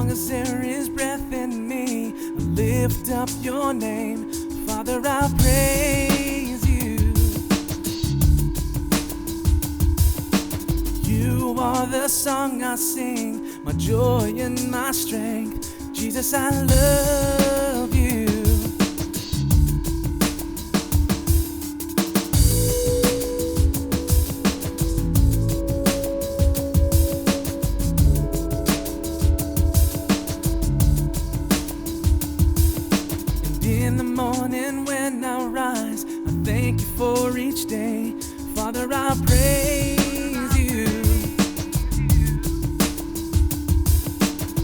long as there is breath in me, I lift up your name. Father, I praise you. You are the song I sing, my joy and my strength. Jesus, I love you. In the morning when I rise, I thank you for each day. Father, I praise you.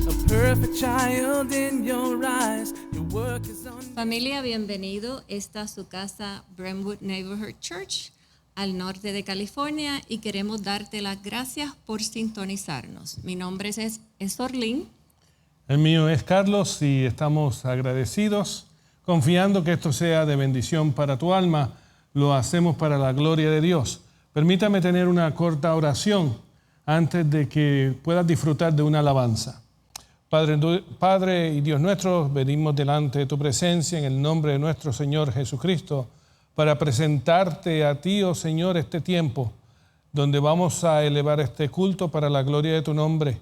A perfect child in your eyes. Your work is on. Familia, bienvenido. Esta es su casa Brentwood Neighborhood Church al norte de California y queremos darte las gracias por sintonizarnos. Mi nombre es Orlín. El mío es Carlos y estamos agradecidos. Confiando que esto sea de bendición para tu alma, lo hacemos para la gloria de Dios. Permítame tener una corta oración antes de que puedas disfrutar de una alabanza. Padre y Dios nuestro, venimos delante de tu presencia en el nombre de nuestro Señor Jesucristo para presentarte a ti, oh Señor, este tiempo donde vamos a elevar este culto para la gloria de tu nombre.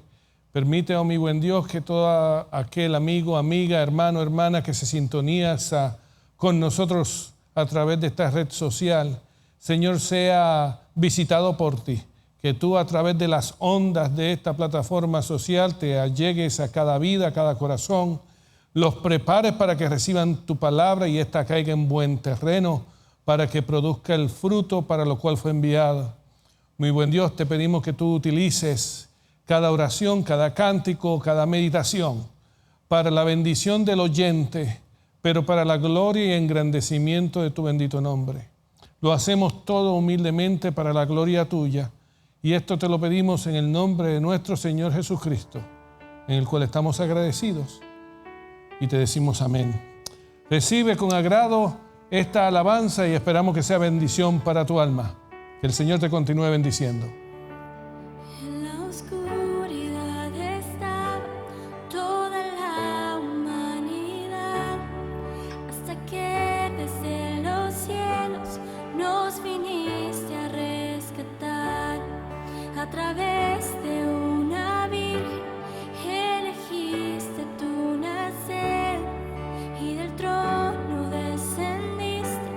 Permite, oh mi buen Dios, que todo aquel amigo, amiga, hermano, hermana que se sintoniza con nosotros a través de esta red social, Señor, sea visitado por ti. Que tú a través de las ondas de esta plataforma social te allegues a cada vida, a cada corazón, los prepares para que reciban tu palabra y esta caiga en buen terreno para que produzca el fruto para lo cual fue enviado. Muy buen Dios, te pedimos que tú utilices cada oración, cada cántico, cada meditación, para la bendición del oyente, pero para la gloria y engrandecimiento de tu bendito nombre. Lo hacemos todo humildemente para la gloria tuya, y esto te lo pedimos en el nombre de nuestro Señor Jesucristo, en el cual estamos agradecidos, y te decimos amén. Recibe con agrado esta alabanza y esperamos que sea bendición para tu alma. Que el Señor te continúe bendiciendo. A través de una virgen elegiste tu nacer y del trono descendiste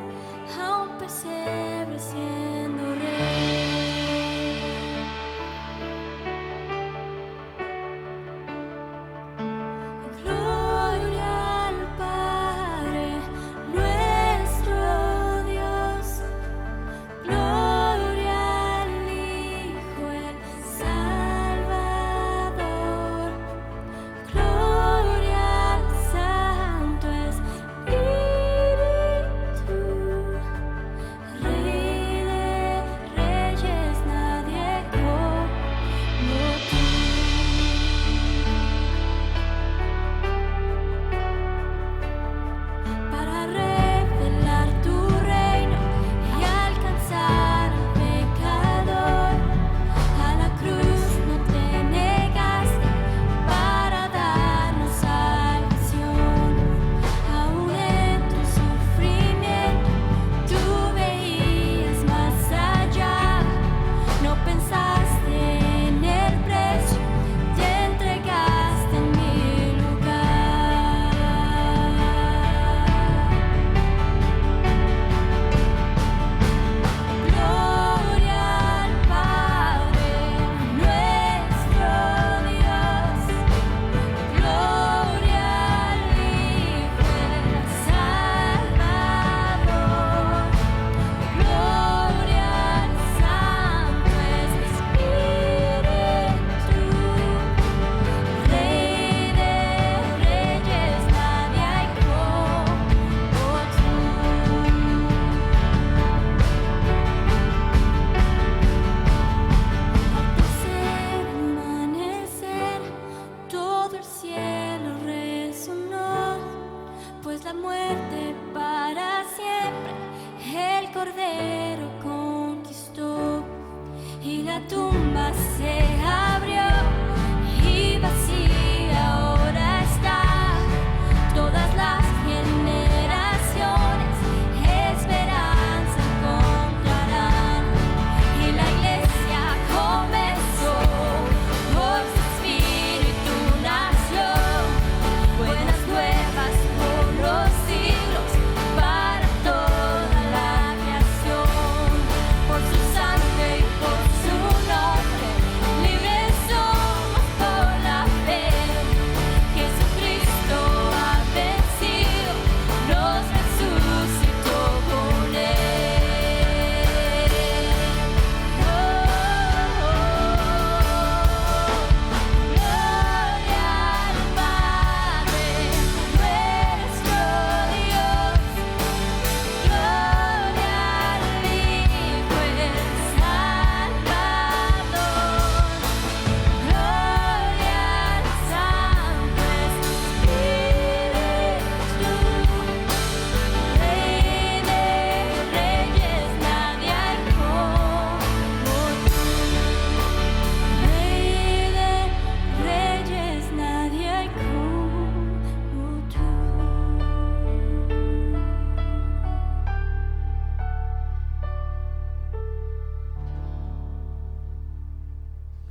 a un pesebre siendo rey. Gloria al Padre, nuestro Dios. Gloria al Hijo, el Salvador. Gloria al Santo Espíritu, Rey de Reyes, nadie como tú. Para revelar tu reino y alcanzar al pecador, a la cruz no te negaste para darnos salvación. Aún en tu sufrimiento tú veías más allá, no pensaste en el precio, te entregaste en mi lugar. Gloria al Padre, nuestro Dios. Gloria al Hijo, el Salvador. Gloria al Santo Espíritu, Rey de Reyes, nadie hay como tú. Al tercer amanecer, todo el cielo resonó, pues la muerte para siempre el Cordero conquistó, y la tumba se abrió y vacía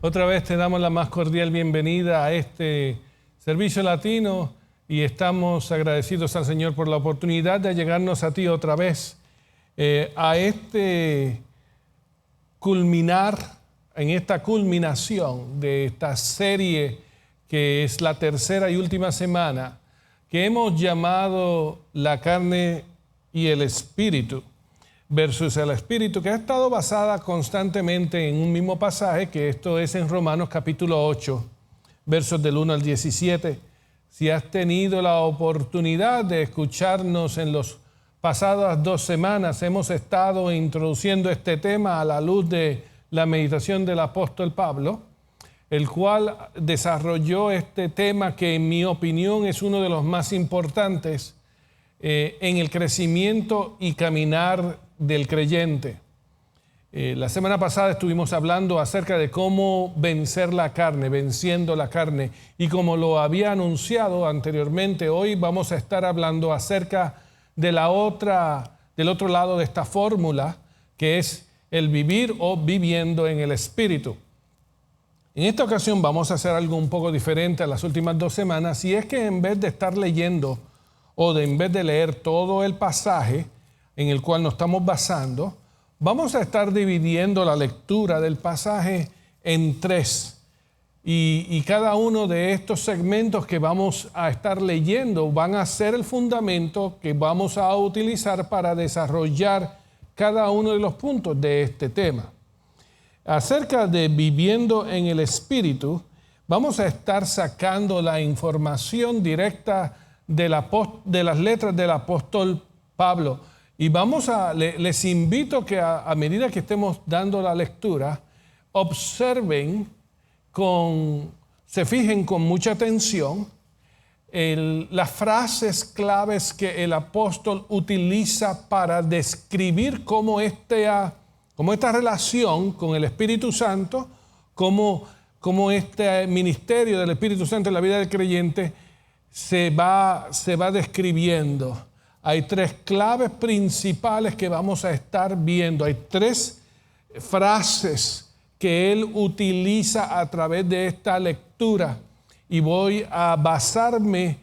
Otra vez te damos la más cordial bienvenida a este servicio latino y estamos agradecidos al Señor por la oportunidad de llegarnos a ti otra vez a este culminar, en esta culminación de esta serie que es la tercera y última semana que hemos llamado La carne y el espíritu versus el espíritu, que ha estado basada constantemente en un mismo pasaje, que esto es en Romanos capítulo 8, versos del 1 al 17. Si has tenido la oportunidad de escucharnos en las pasadas 2 semanas, hemos estado introduciendo este tema a la luz de la meditación del apóstol Pablo, el cual desarrolló este tema que en mi opinión es uno de los más importantes en el crecimiento y caminar del creyente. La semana pasada estuvimos hablando acerca de cómo vencer la carne, venciendo la carne, y como lo había anunciado anteriormente, hoy vamos a estar hablando acerca de del otro lado de esta fórmula, que es el vivir o viviendo en el Espíritu. En esta ocasión vamos a hacer algo un poco diferente a las últimas 2 semanas, y es que en vez de estar leyendo en vez de leer todo el pasaje en el cual nos estamos basando, vamos a estar dividiendo la lectura del pasaje en 3. Y cada uno de estos segmentos que vamos a estar leyendo van a ser el fundamento que vamos a utilizar para desarrollar cada uno de los puntos de este tema. Acerca de viviendo en el Espíritu, vamos a estar sacando la información directa de las letras del apóstol Pablo. Y les invito que a medida que estemos dando la lectura, se fijen con mucha atención las frases claves que el apóstol utiliza para describir cómo esta relación con el Espíritu Santo, cómo este ministerio del Espíritu Santo en la vida del creyente se va describiendo. Hay 3 claves principales que vamos a estar viendo. Hay 3 frases que él utiliza a través de esta lectura, y voy a basarme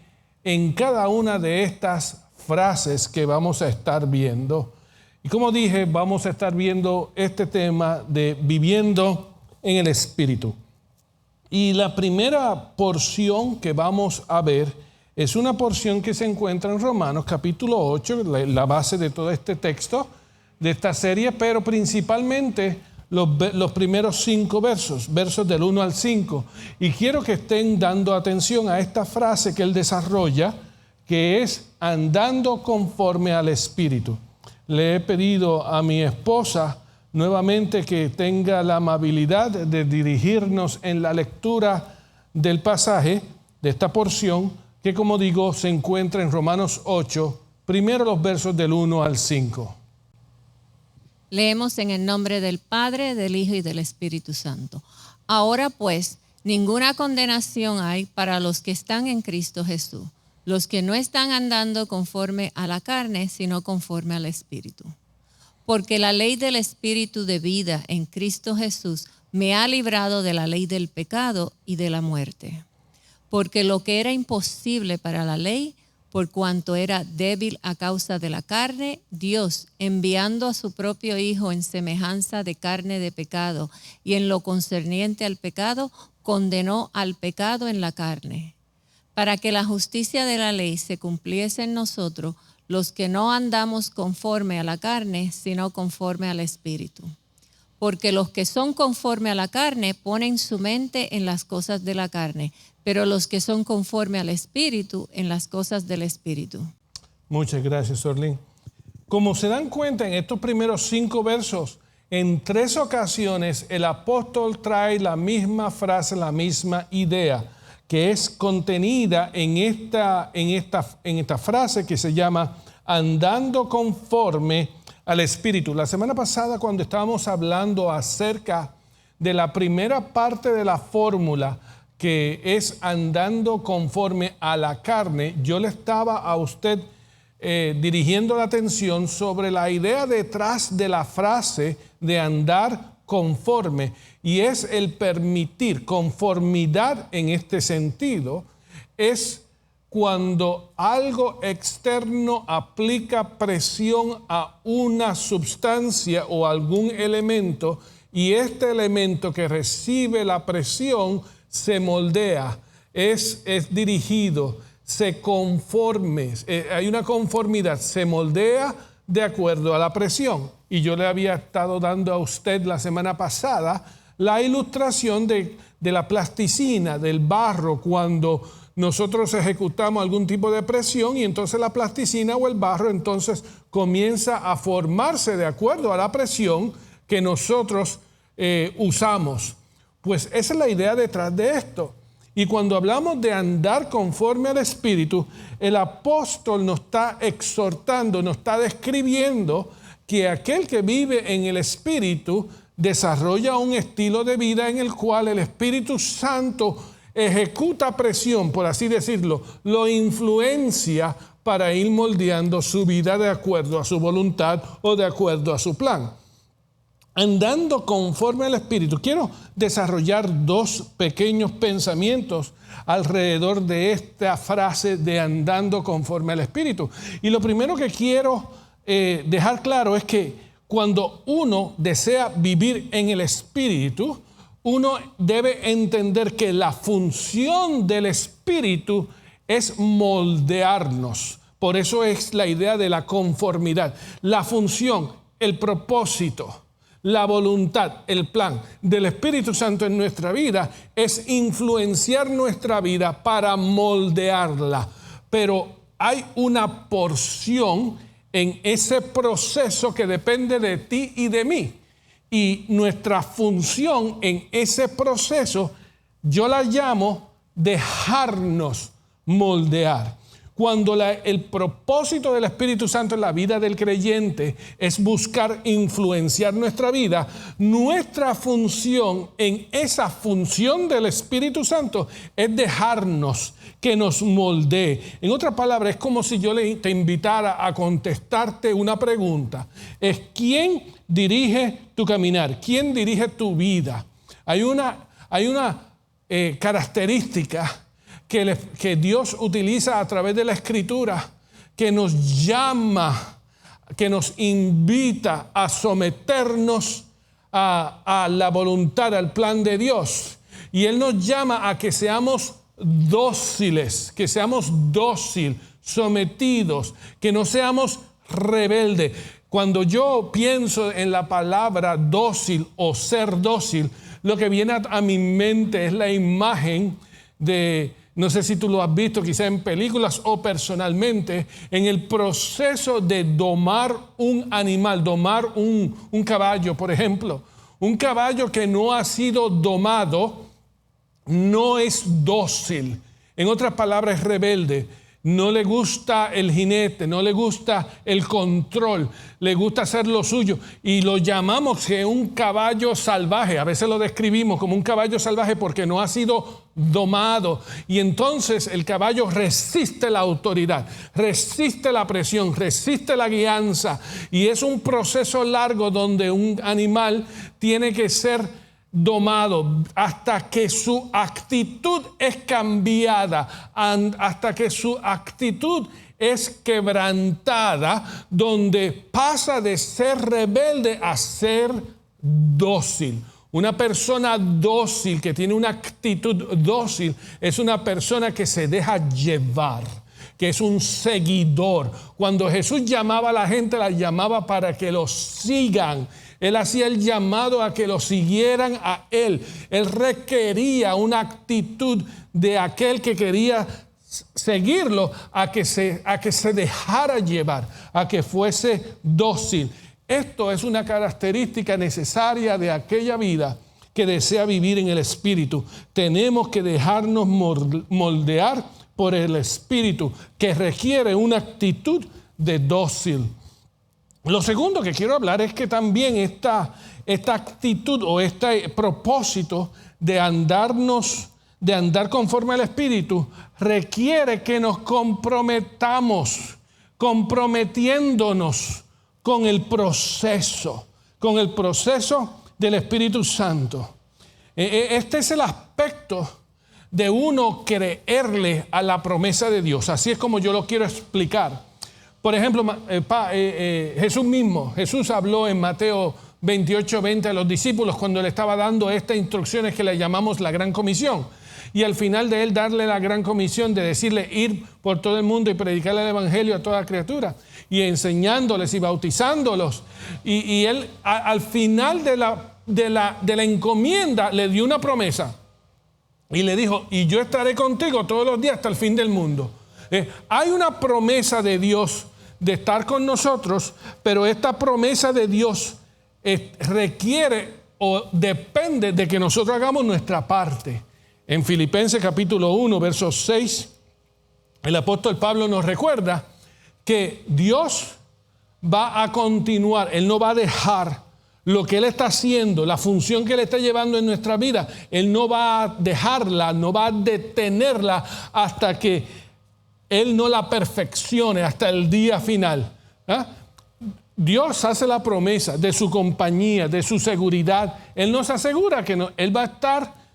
en cada una de estas frases que vamos a estar viendo. Y como dije, vamos a estar viendo este tema de viviendo en el Espíritu. Y la primera porción que vamos a ver es una porción que se encuentra en Romanos capítulo 8, la base de todo este texto, de esta serie, pero principalmente los primeros 5 versos del 1 al 5. Y quiero que estén dando atención a esta frase que él desarrolla, que es andando conforme al Espíritu. Le he pedido a mi esposa nuevamente que tenga la amabilidad de dirigirnos en la lectura del pasaje, de esta porción, que como digo se encuentra en Romanos 8, primero los versos del 1 al 5. Leemos en el nombre del Padre, del Hijo y del Espíritu Santo. Ahora pues, ninguna condenación hay para los que están en Cristo Jesús, los que no están andando conforme a la carne, sino conforme al Espíritu. Porque la ley del Espíritu de vida en Cristo Jesús me ha librado de la ley del pecado y de la muerte. Porque lo que era imposible para la ley, por cuanto era débil a causa de la carne, Dios, enviando a su propio Hijo en semejanza de carne de pecado y en lo concerniente al pecado, condenó al pecado en la carne, para que la justicia de la ley se cumpliese en nosotros, los que no andamos conforme a la carne, sino conforme al Espíritu. Porque los que son conforme a la carne ponen su mente en las cosas de la carne, pero los que son conforme al Espíritu, en las cosas del Espíritu. Muchas gracias, Orlín. Como se dan cuenta en estos primeros 5 versos, en 3 ocasiones el apóstol trae la misma frase, la misma idea, que es contenida en esta frase que se llama andando conforme al Espíritu. La semana pasada, cuando estábamos hablando acerca de la primera parte de la fórmula, que es andando conforme a la carne, yo le estaba a usted dirigiendo la atención sobre la idea detrás de la frase de andar conforme, y es el permitir. Conformidad en este sentido es cuando algo externo aplica presión a una sustancia o algún elemento, y este elemento que recibe la presión se moldea, es dirigido, se conforme, hay una conformidad, se moldea de acuerdo a la presión. Y yo le había estado dando a usted la semana pasada la ilustración de la plasticina, del barro, cuando nosotros ejecutamos algún tipo de presión y entonces la plasticina o el barro entonces comienza a formarse de acuerdo a la presión que nosotros usamos. Pues esa es la idea detrás de esto. Y cuando hablamos de andar conforme al Espíritu, el apóstol nos está exhortando, nos está describiendo que aquel que vive en el Espíritu desarrolla un estilo de vida en el cual el Espíritu Santo ejecuta presión, por así decirlo, lo influencia para ir moldeando su vida de acuerdo a su voluntad o de acuerdo a su plan. Andando conforme al Espíritu. Quiero desarrollar dos pequeños pensamientos alrededor de esta frase de andando conforme al Espíritu. Y lo primero que quiero dejar claro es que cuando uno desea vivir en el Espíritu, uno debe entender que la función del Espíritu es moldearnos. Por eso es la idea de la conformidad. La función, el propósito, la voluntad, el plan del Espíritu Santo en nuestra vida es influenciar nuestra vida para moldearla. Pero hay una porción en ese proceso que depende de ti y de mí. Y nuestra función en ese proceso, yo la llamo dejarnos moldear. Cuando el propósito del Espíritu Santo en la vida del creyente es buscar influenciar nuestra vida, nuestra función en esa función del Espíritu Santo es dejarnos que nos moldee. En otras palabras, es como si yo te invitara a contestarte una pregunta. Es ¿quién dirige tu caminar? ¿Quién dirige tu vida? Hay una característica que Dios utiliza a través de la Escritura, que nos llama, que nos invita a someternos a la voluntad, al plan de Dios. Y Él nos llama a que seamos dóciles, sometidos, que no seamos rebeldes. Cuando yo pienso en la palabra dócil o ser dócil, lo que viene a mi mente es la imagen de, no sé si tú lo has visto quizá en películas o personalmente, en el proceso de domar un animal, domar un caballo, por ejemplo. Un caballo que no ha sido domado no es dócil. En otras palabras, es rebelde. No le gusta el jinete, no le gusta el control, le gusta hacer lo suyo. Y lo llamamos que un caballo salvaje. A veces lo describimos como un caballo salvaje porque no ha sido domado. Y entonces el caballo resiste la autoridad, resiste la presión, resiste la guianza. Y es un proceso largo donde un animal tiene que ser domado hasta que su actitud es cambiada, hasta que su actitud es quebrantada, donde pasa de ser rebelde a ser dócil. Una persona dócil, que tiene una actitud dócil, es una persona que se deja llevar, que es un seguidor. Cuando Jesús llamaba a la gente, la llamaba para que lo sigan. Él hacía el llamado a que lo siguieran a Él. Él requería una actitud de aquel que quería seguirlo, a que se dejara llevar, a que fuese dócil. Esto es una característica necesaria de aquella vida que desea vivir en el Espíritu. Tenemos que dejarnos moldear por el Espíritu, que requiere una actitud de dócil. Lo segundo que quiero hablar es que también esta actitud o este propósito de andar conforme al Espíritu requiere que nos comprometamos, comprometiéndonos con el proceso del Espíritu Santo. Este es el aspecto de uno creerle a la promesa de Dios. Así es como yo lo quiero explicar. Por ejemplo, Jesús habló en Mateo 28:20 a los discípulos cuando le estaba dando estas instrucciones que le llamamos la Gran Comisión. Y al final de él darle la Gran Comisión de decirle ir por todo el mundo y predicarle el Evangelio a toda criatura y enseñándoles y bautizándolos. Y él al final de la encomienda le dio una promesa y le dijo: y yo estaré contigo todos los días hasta el fin del mundo. Hay una promesa de Dios de estar con nosotros, pero esta promesa de Dios requiere o depende de que nosotros hagamos nuestra parte. En Filipenses capítulo 1, verso 6, el apóstol Pablo nos recuerda que Dios va a continuar, Él no va a dejar lo que Él está haciendo, la función que Él está llevando en nuestra vida. Él no va a dejarla, no va a detenerla hasta que Él no la perfeccione, hasta el día final. Dios hace la promesa de su compañía, de su seguridad. Él nos asegura que Él va a estar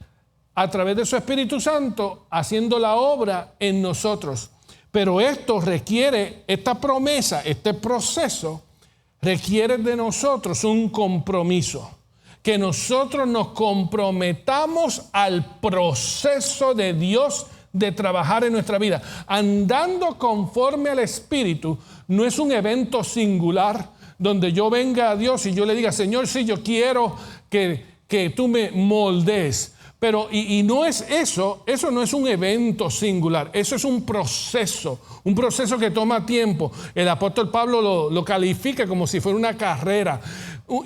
a través de su Espíritu Santo haciendo la obra en nosotros. Pero esto requiere, esta promesa, este proceso, requiere de nosotros un compromiso. Que nosotros nos comprometamos al proceso de Dios de trabajar en nuestra vida. Andando conforme al Espíritu no es un evento singular donde yo venga a Dios y yo le diga: Señor, sí, yo quiero que tú me moldees. Pero y no es eso no es un evento singular, eso es un proceso que toma tiempo. El apóstol Pablo lo califica como si fuera una carrera.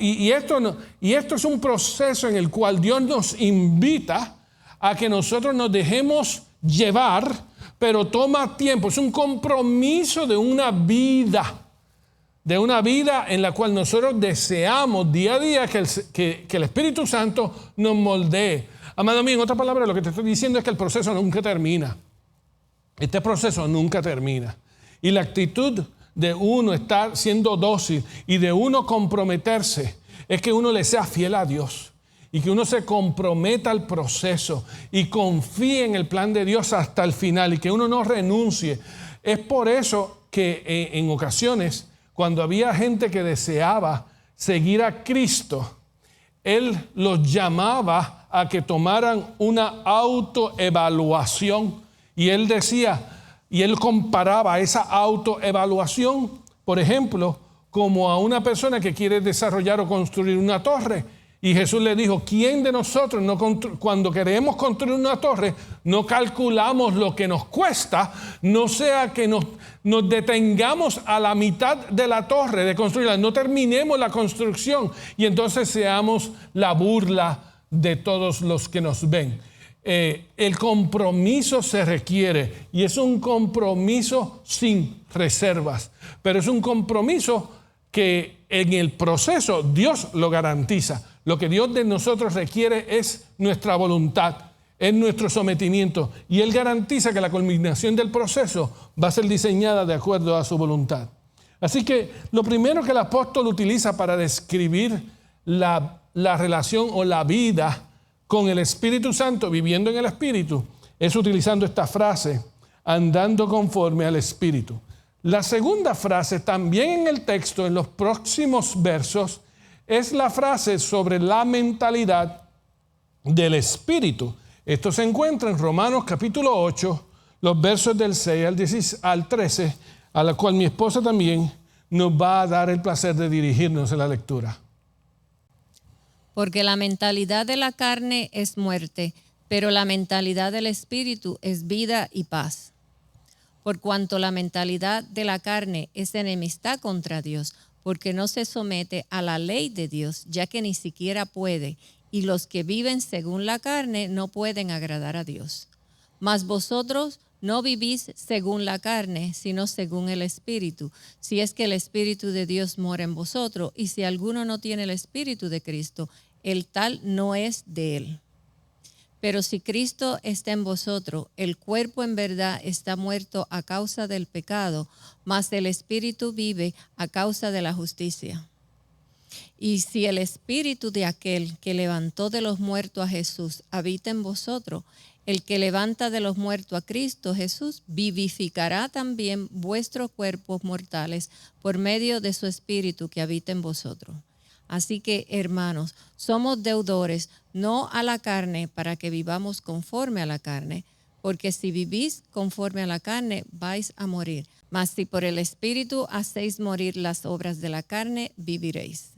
Y esto es un proceso en el cual Dios nos invita a que nosotros nos dejemos llevar, pero toma tiempo. Es un compromiso de una vida en la cual nosotros deseamos día a día que el Espíritu Santo nos moldee. Amado mío, en otras palabras, lo que te estoy diciendo es que el proceso nunca termina. Este proceso nunca termina. Y la actitud de uno estar siendo dócil y de uno comprometerse es que uno le sea fiel a Dios y que uno se comprometa al proceso y confíe en el plan de Dios hasta el final y que uno no renuncie. Es por eso que en ocasiones, cuando había gente que deseaba seguir a Cristo, Él los llamaba a que tomaran una autoevaluación. Y Él decía, y Él comparaba esa autoevaluación, por ejemplo, como a una persona que quiere desarrollar o construir una torre. Y Jesús le dijo: ¿quién de nosotros cuando queremos construir una torre no calculamos lo que nos cuesta, no sea que nos detengamos a la mitad de la torre de construirla, no terminemos la construcción y entonces seamos la burla de todos los que nos ven? El compromiso se requiere y es un compromiso sin reservas, pero es un compromiso que en el proceso Dios lo garantiza. Lo que Dios de nosotros requiere es nuestra voluntad, es nuestro sometimiento, y Él garantiza que la culminación del proceso va a ser diseñada de acuerdo a su voluntad. Así que lo primero que el apóstol utiliza para describir la relación o la vida con el Espíritu Santo, viviendo en el Espíritu, es utilizando esta frase: andando conforme al Espíritu. La segunda frase, también en el texto, en los próximos versos, es la frase sobre la mentalidad del Espíritu. Esto se encuentra en Romanos capítulo 8, los versos del 6 al 13, a la cual mi esposa también nos va a dar el placer de dirigirnos en la lectura. Porque la mentalidad de la carne es muerte, pero la mentalidad del Espíritu es vida y paz. Por cuanto la mentalidad de la carne es enemistad contra Dios, porque no se somete a la ley de Dios, ya que ni siquiera puede, y los que viven según la carne no pueden agradar a Dios. Mas vosotros no vivís según la carne, sino según el Espíritu, si es que el Espíritu de Dios mora en vosotros, y si alguno no tiene el Espíritu de Cristo, el tal no es de él. Pero si Cristo está en vosotros, el cuerpo en verdad está muerto a causa del pecado, mas el Espíritu vive a causa de la justicia. Y si el espíritu de aquel que levantó de los muertos a Jesús habita en vosotros, el que levanta de los muertos a Cristo Jesús vivificará también vuestros cuerpos mortales por medio de su espíritu que habita en vosotros. Así que, hermanos, somos deudores, no a la carne, para que vivamos conforme a la carne, porque si vivís conforme a la carne, vais a morir. Mas si por el espíritu hacéis morir las obras de la carne, viviréis.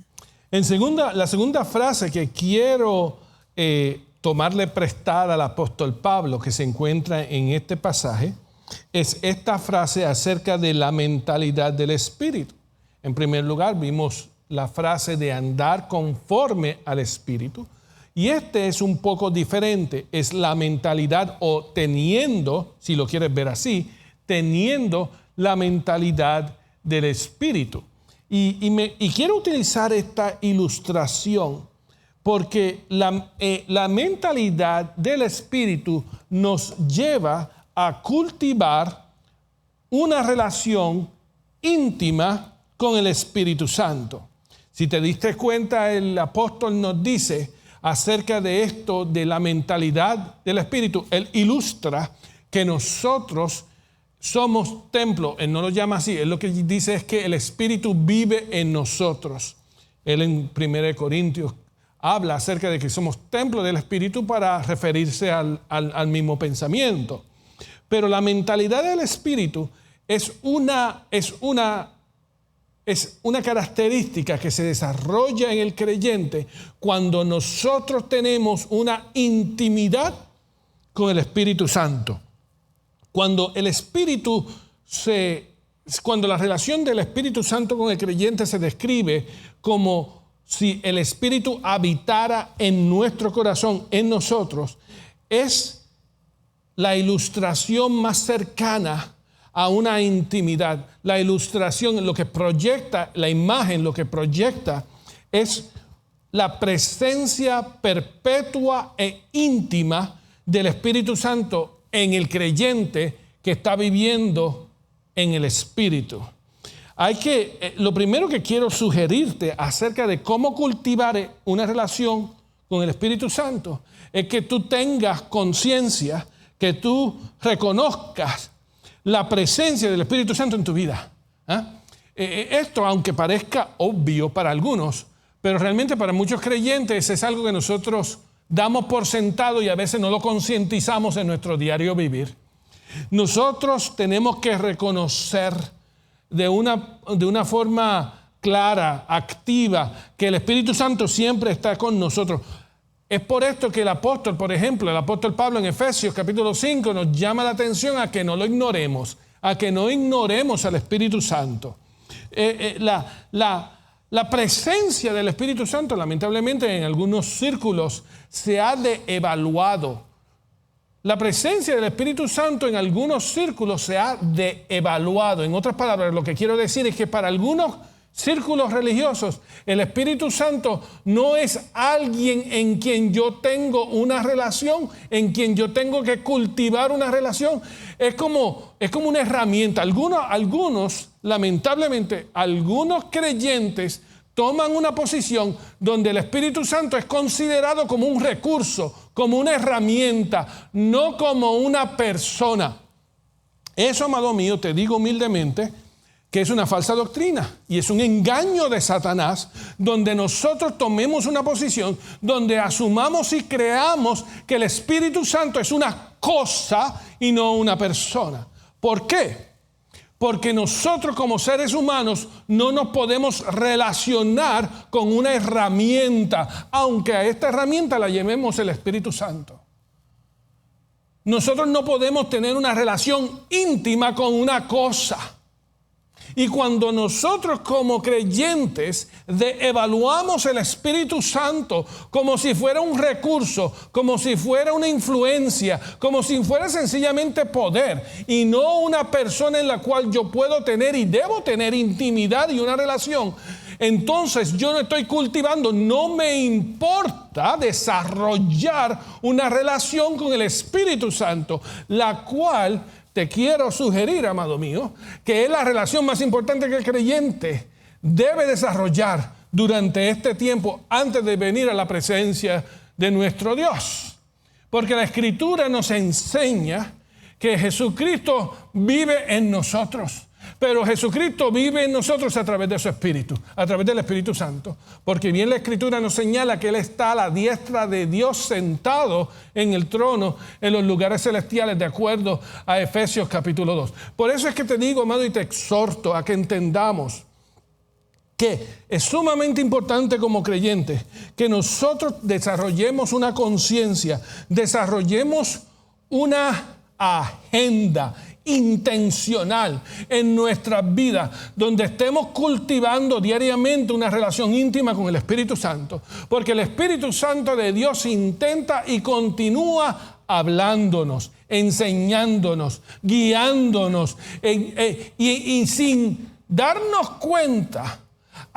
La segunda frase que quiero tomarle prestada al apóstol Pablo, que se encuentra en este pasaje, es esta frase acerca de la mentalidad del Espíritu. En primer lugar, vimos la frase de andar conforme al Espíritu, y este es un poco diferente, es la mentalidad o teniendo, si lo quieres ver así, teniendo la mentalidad del Espíritu. Y quiero utilizar esta ilustración porque la mentalidad del Espíritu nos lleva a cultivar una relación íntima con el Espíritu Santo. Si te diste cuenta, el apóstol nos dice acerca de esto, de la mentalidad del Espíritu. Él ilustra que nosotros somos templo. Él no lo llama así. Él lo que dice es que el Espíritu vive en nosotros. Él en 1 Corintios habla acerca de que somos templo del Espíritu para referirse al mismo pensamiento. Pero la mentalidad del Espíritu es una característica que se desarrolla en el creyente cuando nosotros tenemos una intimidad con el Espíritu Santo. Cuando la relación del Espíritu Santo con el creyente se describe como si el Espíritu habitara en nuestro corazón, en nosotros, es la ilustración más cercana a una intimidad. La ilustración, lo que proyecta, la imagen, lo que proyecta es la presencia perpetua e íntima del Espíritu Santo en el creyente que está viviendo en el Espíritu. Lo primero que quiero sugerirte acerca de cómo cultivar una relación con el Espíritu Santo es que tú tengas conciencia, que tú reconozcas la presencia del Espíritu Santo en tu vida. Esto, aunque parezca obvio para algunos, pero realmente para muchos creyentes es algo que nosotros damos por sentado y a veces no lo concientizamos en nuestro diario vivir. Nosotros tenemos que reconocer de una forma clara, activa, que el Espíritu Santo siempre está con nosotros. Es por esto que el apóstol, por ejemplo, el apóstol Pablo en Efesios capítulo 5 nos llama la atención a que no lo ignoremos, al Espíritu Santo. La presencia del Espíritu Santo, lamentablemente, en algunos círculos se ha devaluado. La presencia del Espíritu Santo en algunos círculos se ha devaluado. En otras palabras, lo que quiero decir es que para algunos círculos religiosos, el Espíritu Santo no es alguien en quien yo tengo una relación, en quien yo tengo que cultivar una relación. Es como una herramienta. Algunos, lamentablemente, algunos creyentes toman una posición donde el Espíritu Santo es considerado como un recurso, como una herramienta, no como una persona. Eso, amado mío, te digo humildemente, que es una falsa doctrina y es un engaño de Satanás, donde nosotros tomemos una posición, donde asumamos y creamos que el Espíritu Santo es una cosa y no una persona. ¿Por qué? Porque nosotros como seres humanos no nos podemos relacionar con una herramienta, aunque a esta herramienta la llamemos el Espíritu Santo. Nosotros no podemos tener una relación íntima con una cosa. Y cuando nosotros como creyentes evaluamos el Espíritu Santo como si fuera un recurso, como si fuera una influencia, como si fuera sencillamente poder y no una persona en la cual yo puedo tener y debo tener intimidad y una relación, entonces yo no estoy cultivando, no me importa desarrollar una relación con el Espíritu Santo, la cual te quiero sugerir, amado mío, que es la relación más importante que el creyente debe desarrollar durante este tiempo antes de venir a la presencia de nuestro Dios. Porque la Escritura nos enseña que Jesucristo vive en nosotros. Pero Jesucristo vive en nosotros a través de su Espíritu, a través del Espíritu Santo. Porque bien la Escritura nos señala que Él está a la diestra de Dios sentado en el trono, en los lugares celestiales, de acuerdo a Efesios capítulo 2. Por eso es que te digo, amado, y te exhorto a que entendamos que es sumamente importante como creyentes que nosotros desarrollemos una conciencia, desarrollemos una agenda intencional en nuestras vidas, donde estemos cultivando diariamente una relación íntima con el Espíritu Santo, porque el Espíritu Santo de Dios intenta y continúa hablándonos, enseñándonos, guiándonos, y sin darnos cuenta,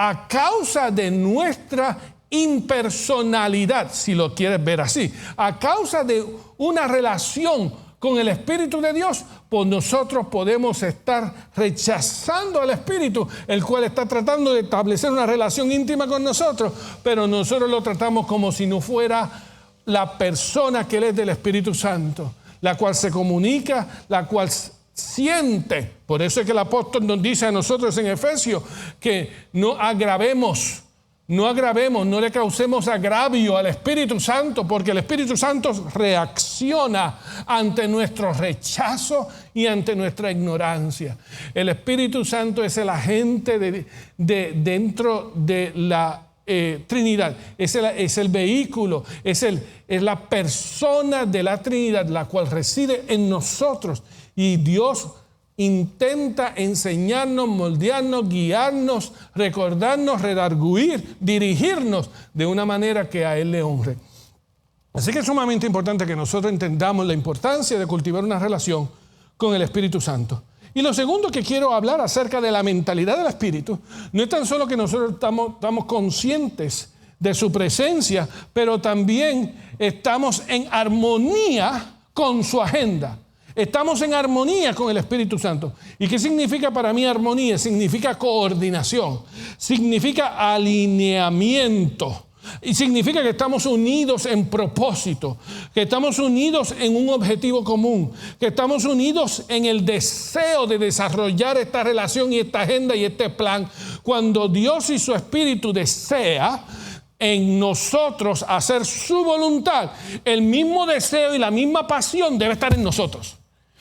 a causa de nuestra impersonalidad, si lo quieres ver así, a causa de una relación con el Espíritu de Dios, pues nosotros podemos estar rechazando al Espíritu, el cual está tratando de establecer una relación íntima con nosotros, pero nosotros lo tratamos como si no fuera la persona que Él es del Espíritu Santo, la cual se comunica, la cual siente. Por eso es que el apóstol nos dice a nosotros en Efesios que no agravemos, no le causemos agravio al Espíritu Santo, porque el Espíritu Santo reacciona ante nuestro rechazo y ante nuestra ignorancia. El Espíritu Santo es el agente dentro de la Trinidad, es el vehículo, es la persona de la Trinidad, la cual reside en nosotros, y Dios intenta enseñarnos, moldearnos, guiarnos, recordarnos, redarguir, dirigirnos de una manera que a Él le honre. Así que es sumamente importante que nosotros entendamos la importancia de cultivar una relación con el Espíritu Santo. Y lo segundo que quiero hablar acerca de la mentalidad del Espíritu, no es tan solo que nosotros estamos conscientes de su presencia, pero también estamos en armonía con su agenda. Estamos en armonía con el Espíritu Santo. ¿Y qué significa para mí armonía? Significa coordinación, significa alineamiento, y significa que estamos unidos en propósito, que estamos unidos en un objetivo común, que estamos unidos en el deseo de desarrollar esta relación y esta agenda y este plan. Cuando Dios y su Espíritu desea en nosotros hacer su voluntad, el mismo deseo y la misma pasión debe estar en nosotros.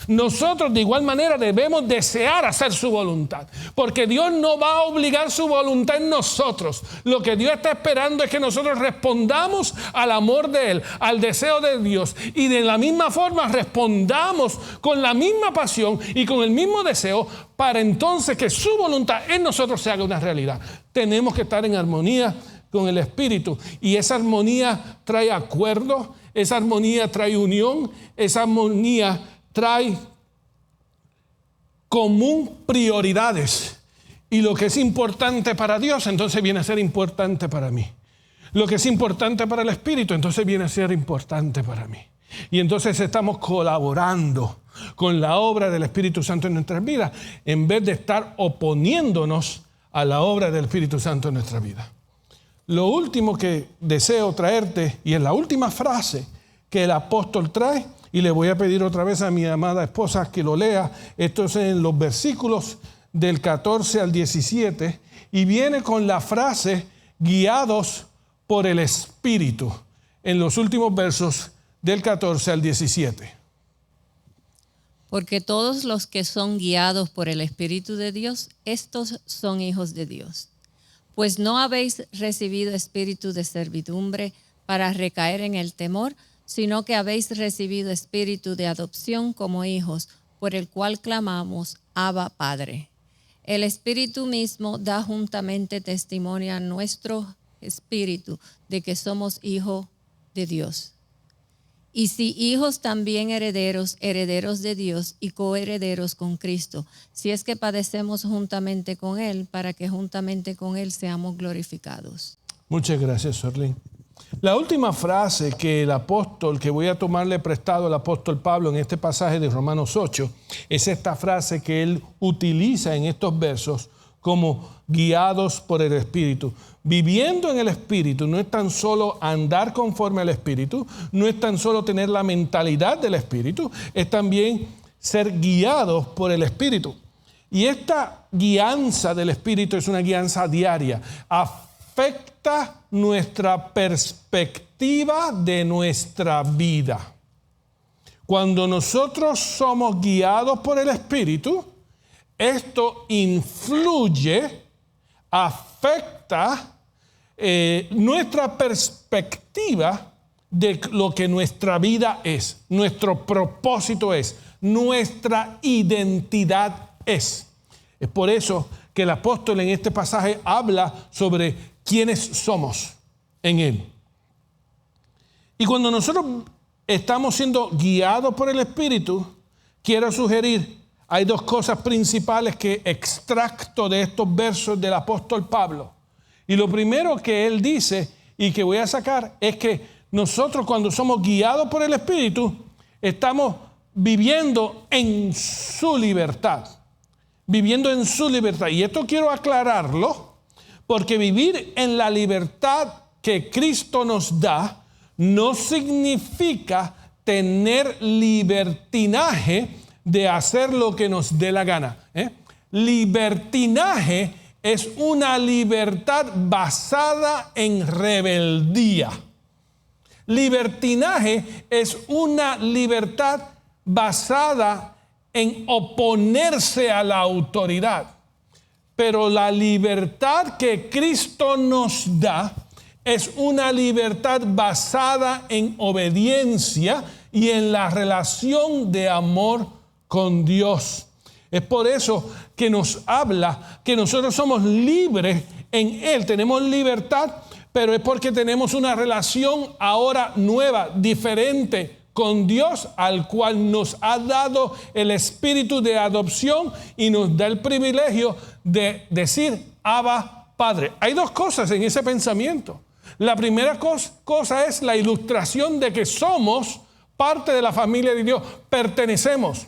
Nosotros de igual manera debemos desear hacer su voluntad, porque Dios no va a obligar su voluntad en nosotros. Lo que Dios está esperando es que nosotros respondamos al amor de Él, al deseo de Dios, y de la misma forma respondamos con la misma pasión y con el mismo deseo, para entonces que su voluntad en nosotros se haga una realidad. Tenemos que estar en armonía con el Espíritu, y esa armonía trae acuerdo, esa armonía trae unión, esa armonía trae común prioridades, y lo que es importante para Dios entonces viene a ser importante para mí. Lo que es importante para el Espíritu entonces viene a ser importante para mí. Y entonces estamos colaborando con la obra del Espíritu Santo en nuestras vidas, en vez de estar oponiéndonos a la obra del Espíritu Santo en nuestra vida. Lo último que deseo traerte, y es la última frase que el apóstol trae, y le voy a pedir otra vez a mi amada esposa que lo lea. Esto es en los versículos del 14 al 17, y viene con la frase guiados por el Espíritu, en los últimos versos del 14 al 17. Porque todos los que son guiados por el Espíritu de Dios, estos son hijos de Dios. Pues no habéis recibido espíritu de servidumbre para recaer en el temor, sino que habéis recibido espíritu de adopción como hijos, por el cual clamamos, Abba, Padre. El Espíritu mismo da juntamente testimonio a nuestro espíritu de que somos hijos de Dios. Y si hijos, también herederos, herederos de Dios y coherederos con Cristo, si es que padecemos juntamente con Él, para que juntamente con Él seamos glorificados. Muchas gracias, Sorlín. La última frase que el apóstol, que voy a tomarle prestado al apóstol Pablo en este pasaje de Romanos 8, es esta frase que él utiliza en estos versos como guiados por el Espíritu. Viviendo en el Espíritu no es tan solo andar conforme al Espíritu, no es tan solo tener la mentalidad del Espíritu, es también ser guiados por el Espíritu. Y esta guianza del Espíritu es una guianza diaria. Afecta nuestra perspectiva de nuestra vida. Cuando nosotros somos guiados por el Espíritu, esto influye, afecta nuestra perspectiva de lo que nuestra vida es, nuestro propósito es, nuestra identidad es. Es por eso que el apóstol en este pasaje habla sobre quiénes somos en Él. Y cuando nosotros estamos siendo guiados por el Espíritu, quiero sugerir, hay dos cosas principales que extracto de estos versos del apóstol Pablo. Y lo primero que él dice y que voy a sacar es que nosotros cuando somos guiados por el Espíritu, estamos viviendo en su libertad. Viviendo en su libertad. Y esto quiero aclararlo, porque vivir en la libertad que Cristo nos da no significa tener libertinaje de hacer lo que nos dé la gana. Libertinaje es una libertad basada en rebeldía. Libertinaje es una libertad basada en oponerse a la autoridad. Pero la libertad que Cristo nos da es una libertad basada en obediencia y en la relación de amor con Dios. Es por eso que nos habla que nosotros somos libres en Él. Tenemos libertad, pero es porque tenemos una relación ahora nueva, diferente con Dios, al cual nos ha dado el espíritu de adopción y nos da el privilegio de decir Abba, Padre. Hay dos cosas en ese pensamiento. La primera cosa es la ilustración de que somos parte de la familia de Dios, pertenecemos.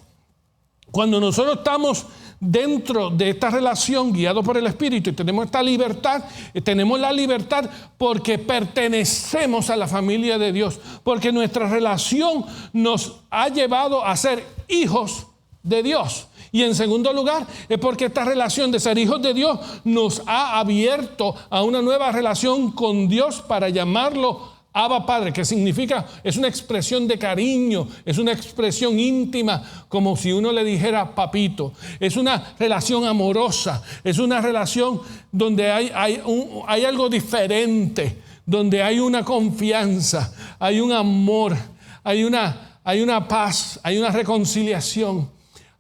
Cuando nosotros estamos dentro de esta relación guiados por el Espíritu y tenemos esta libertad, tenemos la libertad porque pertenecemos a la familia de Dios, porque nuestra relación nos ha llevado a ser hijos de Dios. Y en segundo lugar, es porque esta relación de ser hijos de Dios nos ha abierto a una nueva relación con Dios para llamarlo Abba Padre, que significa, es una expresión de cariño, es una expresión íntima, como si uno le dijera papito. Es una relación amorosa, es una relación donde hay algo diferente, donde hay una confianza, hay un amor, hay una paz, hay una reconciliación,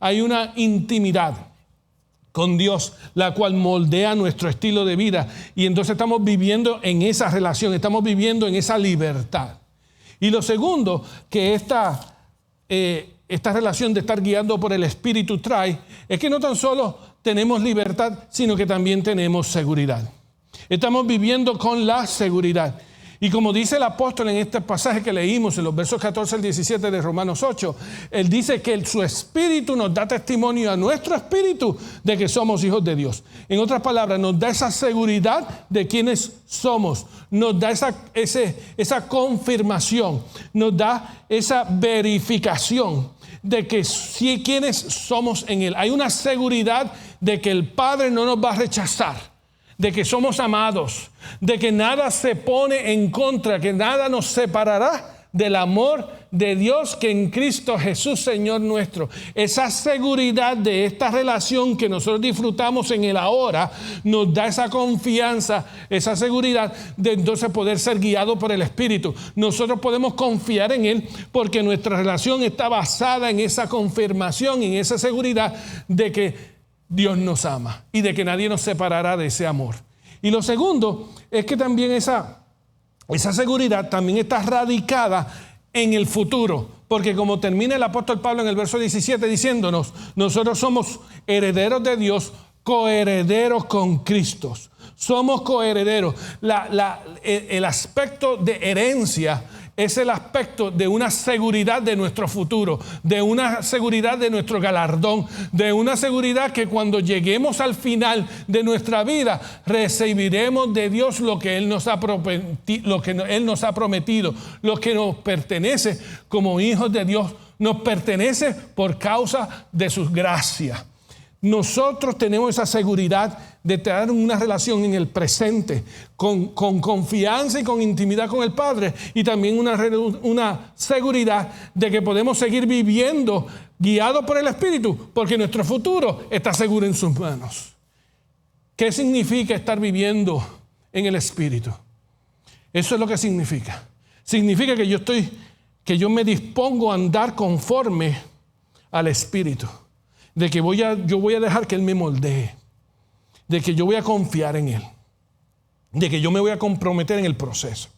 hay una intimidad con Dios, la cual moldea nuestro estilo de vida. Y entonces estamos viviendo en esa relación, estamos viviendo en esa libertad. Y lo segundo que esta relación de estar guiando por el Espíritu trae, es que no tan solo tenemos libertad, sino que también tenemos seguridad. Estamos viviendo con la seguridad. Y como dice el apóstol en este pasaje que leímos en los versos 14 al 17 de Romanos 8, él dice que su espíritu nos da testimonio a nuestro espíritu de que somos hijos de Dios. En otras palabras, nos da esa seguridad de quiénes somos, nos da esa confirmación, nos da esa verificación de que sí, quiénes somos en Él. Hay una seguridad de que el Padre no nos va a rechazar, de que somos amados, de que nada se pone en contra, que nada nos separará del amor de Dios que en Cristo Jesús, Señor nuestro. Esa seguridad de esta relación que nosotros disfrutamos en el ahora nos da esa confianza, esa seguridad de entonces poder ser guiados por el Espíritu. Nosotros podemos confiar en Él porque nuestra relación está basada en esa confirmación, en esa seguridad de que Dios nos ama y de que nadie nos separará de ese amor. Y lo segundo es que también esa seguridad también está radicada en el futuro, porque como termina el apóstol Pablo en el verso 17 diciéndonos, nosotros somos herederos de Dios, coherederos con Cristo. Somos coherederos. El aspecto de herencia es el aspecto de una seguridad de nuestro futuro, de una seguridad de nuestro galardón, de una seguridad que cuando lleguemos al final de nuestra vida recibiremos de Dios lo que Él nos ha prometido, lo que nos pertenece como hijos de Dios, nos pertenece por causa de sus gracias. Nosotros tenemos esa seguridad de tener una relación en el presente con confianza y con intimidad con el Padre, y también una seguridad de que podemos seguir viviendo guiados por el Espíritu, porque nuestro futuro está seguro en sus manos. ¿Qué significa estar viviendo en el Espíritu? Eso es lo que significa. Significa que yo me dispongo a andar conforme al Espíritu. De que yo voy a dejar que Él me moldee, de que yo voy a confiar en Él, de que yo me voy a comprometer en el proceso.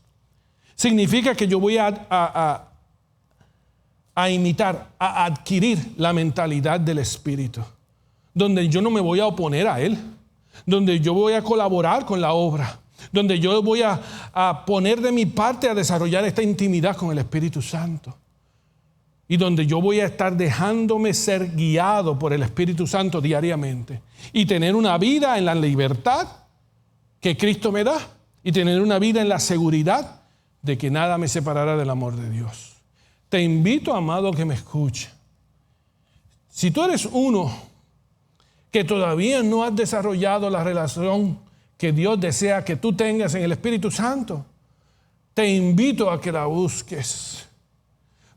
Significa que yo voy a imitar, a adquirir la mentalidad del Espíritu, donde yo no me voy a oponer a Él, donde yo voy a colaborar con la obra, donde yo voy a poner de mi parte a desarrollar esta intimidad con el Espíritu Santo. Y donde yo voy a estar dejándome ser guiado por el Espíritu Santo diariamente. Y tener una vida en la libertad que Cristo me da. Y tener una vida en la seguridad de que nada me separará del amor de Dios. Te invito, amado, que me escuche. Si tú eres uno que todavía no has desarrollado la relación que Dios desea que tú tengas en el Espíritu Santo, te invito a que la busques.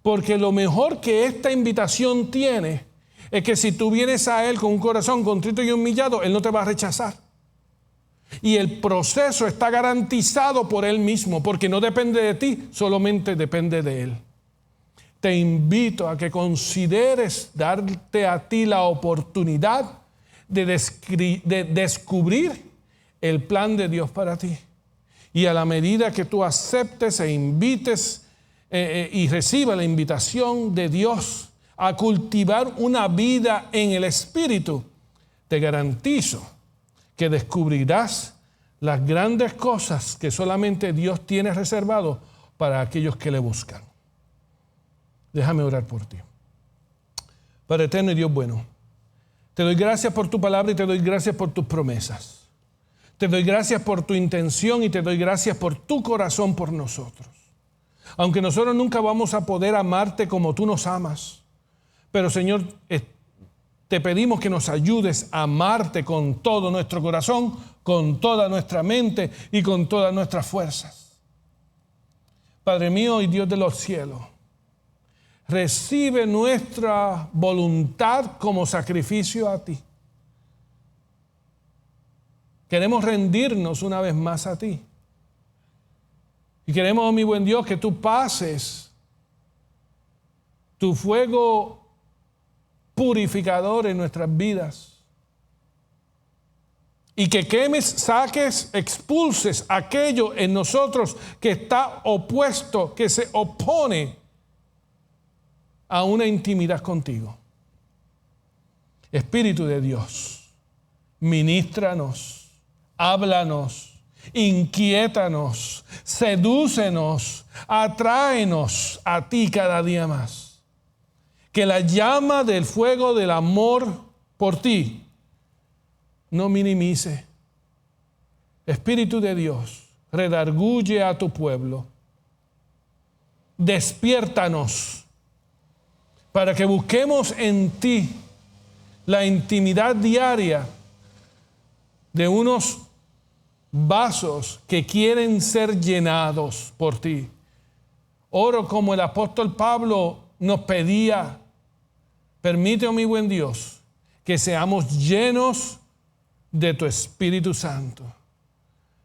Porque lo mejor que esta invitación tiene es que si tú vienes a Él con un corazón contrito y humillado, Él no te va a rechazar. Y el proceso está garantizado por Él mismo, porque no depende de ti, solamente depende de Él. Te invito a que consideres darte a ti la oportunidad de descubrir el plan de Dios para ti. Y a la medida que tú aceptes e invites y reciba la invitación de Dios a cultivar una vida en el Espíritu, te garantizo que descubrirás las grandes cosas que solamente Dios tiene reservado para aquellos que le buscan. Déjame orar por ti. Padre eterno y Dios bueno, te doy gracias por tu palabra y te doy gracias por tus promesas. Te doy gracias por tu intención y te doy gracias por tu corazón por nosotros. Aunque nosotros nunca vamos a poder amarte como tú nos amas, pero Señor, te pedimos que nos ayudes a amarte con todo nuestro corazón, con toda nuestra mente y con todas nuestras fuerzas. Padre mío y Dios de los cielos, recibe nuestra voluntad como sacrificio a ti. Queremos rendirnos una vez más a ti. Y queremos, mi buen Dios, que tú pases tu fuego purificador en nuestras vidas. Y que quemes, saques, expulses aquello en nosotros que está opuesto, que se opone a una intimidad contigo. Espíritu de Dios, ministranos, háblanos, inquiétanos, sedúcenos, atráenos a ti cada día más. Que la llama del fuego del amor por ti no minimice. Espíritu de Dios, redarguye a tu pueblo. Despiértanos para que busquemos en ti la intimidad diaria de unos vasos que quieren ser llenados por ti. Oro como el apóstol Pablo nos pedía: permite, oh mi buen Dios, que seamos llenos de tu Espíritu Santo,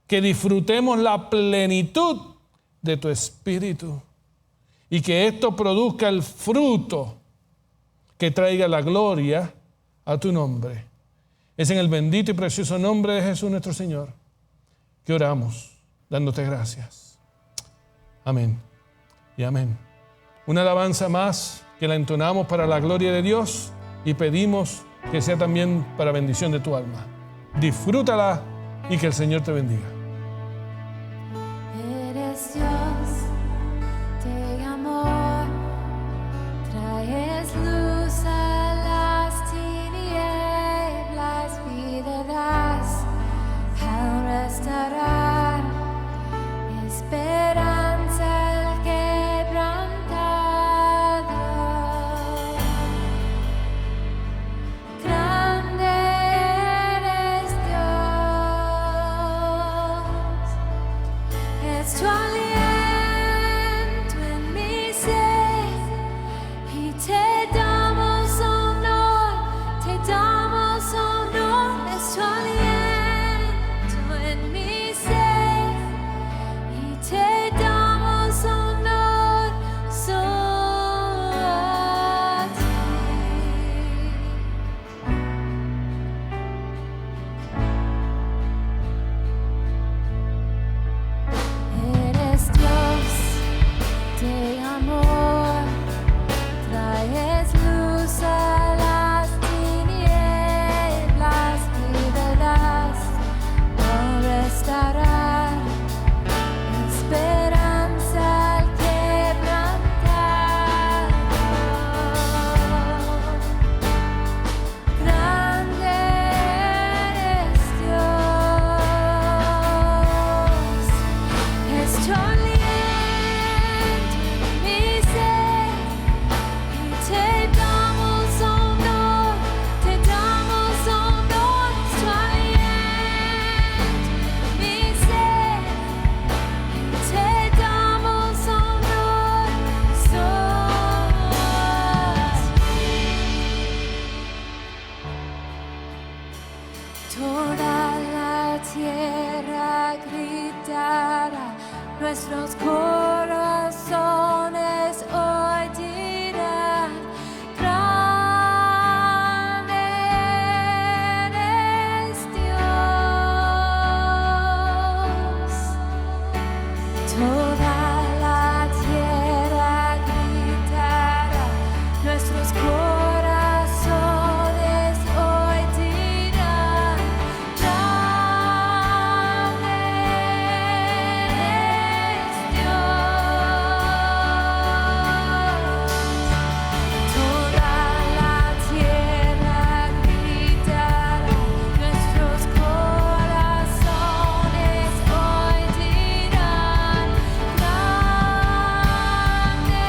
que disfrutemos la plenitud de tu Espíritu y que esto produzca el fruto que traiga la gloria a tu nombre. Es en el bendito y precioso nombre de Jesús nuestro Señor que oramos, dándote gracias. Amén y amén. Una alabanza más que la entonamos para la gloria de Dios y pedimos que sea también para bendición de tu alma. Disfrútala y que el Señor te bendiga. Eres Dios de amor, traes luz a las tinieblas, vida das al restaurar, esperanza al quebrantado. Grande eres Dios, es tu aliento en mi ser y te damos honor, es tu aliento en mi ser y te damos honor, solo a ti. Eres Dios de amor, traes luz a las tinieblas, vida das al restaurar, esperanza al quebrantado. Grande eres Dios, es tu aliento en mi ser y te damos honor, es tu aliento en mi ser y te damos honor, solo a ti. Toda la tierra gritará, nuestros corazones hoy dirán, grande eres Dios. Toda la tierra gritará, nuestros corazones hoy dirán, grande eres Dios. Toda la tierra gritará, nuestros corazones hoy dirán, grande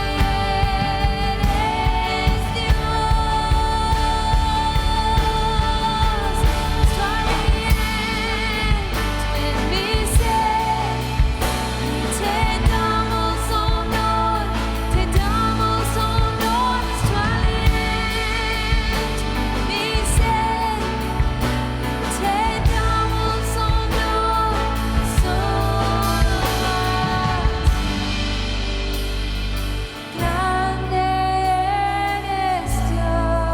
eres Dios. Es tu aliento en mi ser y te damos honor, es tu aliento en mi ser y te damos honor, solo a ti. Grande eres Dios.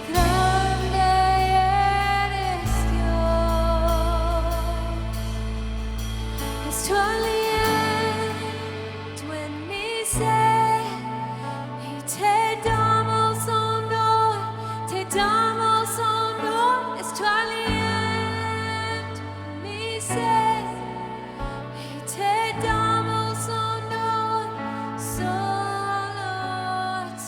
Grande eres Dios, es tu aliento en mi ser y te damos honor, es tu aliento en mi ser y te damos honor, solo a ti.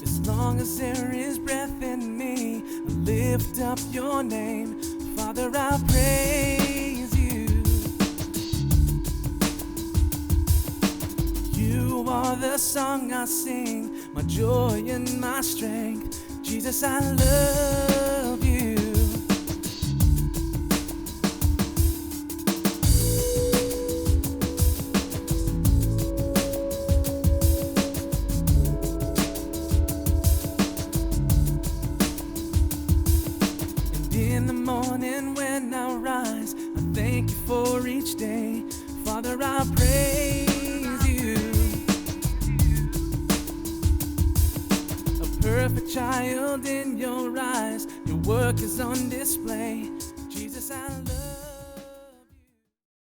As long as there is breath in me, I lift up your name. Father, I praise you. You are the song I sing, my joy and my strength. Jesus, I love you. morning when I rise, I thank you for each day. Father, I praise you. A perfect child in your eyes, your work is on display. Jesus, I love you.